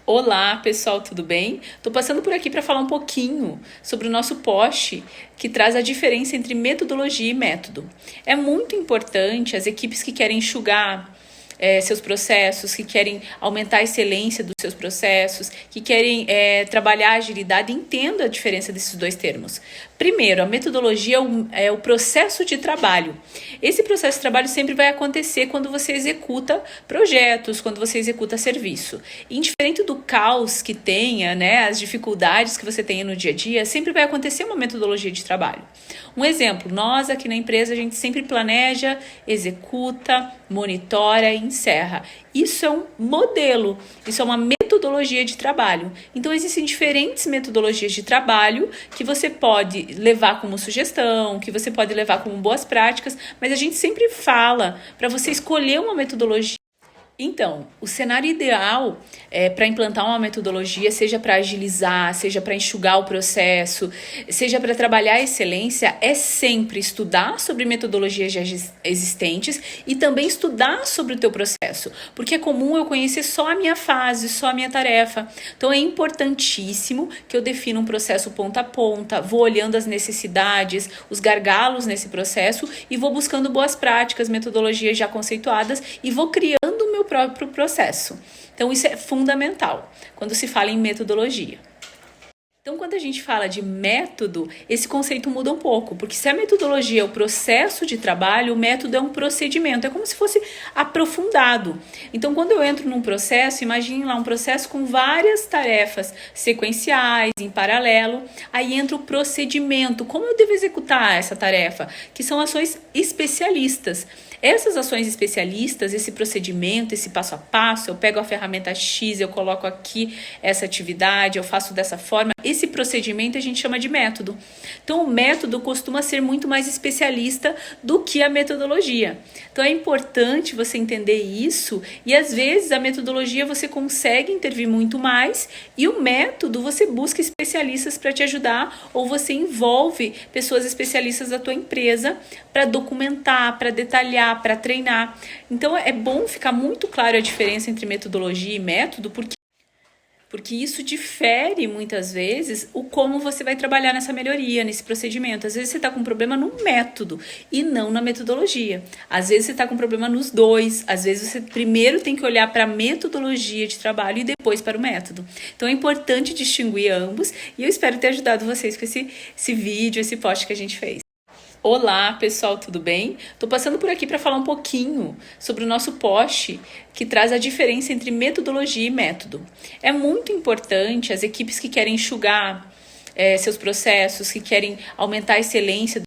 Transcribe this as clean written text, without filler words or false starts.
Olá, pessoal, tudo bem? Estou passando por aqui para falar um pouquinho sobre o nosso post que traz a diferença entre metodologia e método. É muito importante as equipes que querem enxugar seus processos, que querem aumentar a excelência dos seus processos, que querem trabalhar a agilidade, entenda a diferença desses dois termos. Primeiro, a metodologia é o processo de trabalho. Esse processo de trabalho sempre vai acontecer quando você executa projetos, quando você executa serviço. Indiferente do caos que tenha, as dificuldades que você tenha no dia a dia, sempre vai acontecer uma metodologia de trabalho. Um exemplo, nós aqui na empresa, a gente sempre planeja, executa, monitora e encerra. Isso é um modelo, isso é uma metodologia de trabalho. Então, existem diferentes metodologias de trabalho que você pode levar como sugestão, que você pode levar como boas práticas, mas a gente sempre fala para você escolher uma metodologia. Então, o cenário ideal para implantar uma metodologia, seja para agilizar, seja para enxugar o processo, seja para trabalhar a excelência, é sempre estudar sobre metodologias já existentes e também estudar sobre o teu processo, porque é comum eu conhecer só a minha fase, só a minha tarefa. Então, é importantíssimo que eu defina um processo ponta a ponta, vou olhando as necessidades, os gargalos nesse processo e vou buscando boas práticas, metodologias já conceituadas e vou criando o meu próprio processo. Então, isso é fundamental quando se fala em metodologia. Então, quando a gente fala de método, esse conceito muda um pouco, porque se a metodologia é o processo de trabalho, o método é um procedimento, é como se fosse aprofundado. Então, quando eu entro num processo, imagine lá um processo com várias tarefas sequenciais, em paralelo, aí entra o procedimento, como eu devo executar essa tarefa, que são ações especialistas. Essas ações especialistas, esse procedimento, esse passo a passo, eu pego a ferramenta X, eu coloco aqui essa atividade, eu faço dessa forma. Esse procedimento a gente chama de método. Então, o método costuma ser muito mais especialista do que a metodologia. Então, é importante você entender isso e, às vezes, a metodologia você consegue intervir muito mais e o método você busca especialistas para te ajudar ou você envolve pessoas especialistas da tua empresa para documentar, para detalhar, para treinar. Então, é bom ficar muito claro a diferença entre metodologia e método, porque isso difere muitas vezes o como você vai trabalhar nessa melhoria, nesse procedimento. Às vezes você está com um problema no método e não na metodologia. Às vezes você está com um problema nos dois. Às vezes você primeiro tem que olhar para a metodologia de trabalho e depois para o método. Então é importante distinguir ambos e eu espero ter ajudado vocês com esse vídeo, esse post que a gente fez. Olá, pessoal, tudo bem? Estou passando por aqui para falar um pouquinho sobre o nosso post que traz a diferença entre metodologia e método. É muito importante as equipes que querem enxugar seus processos, que querem aumentar a excelência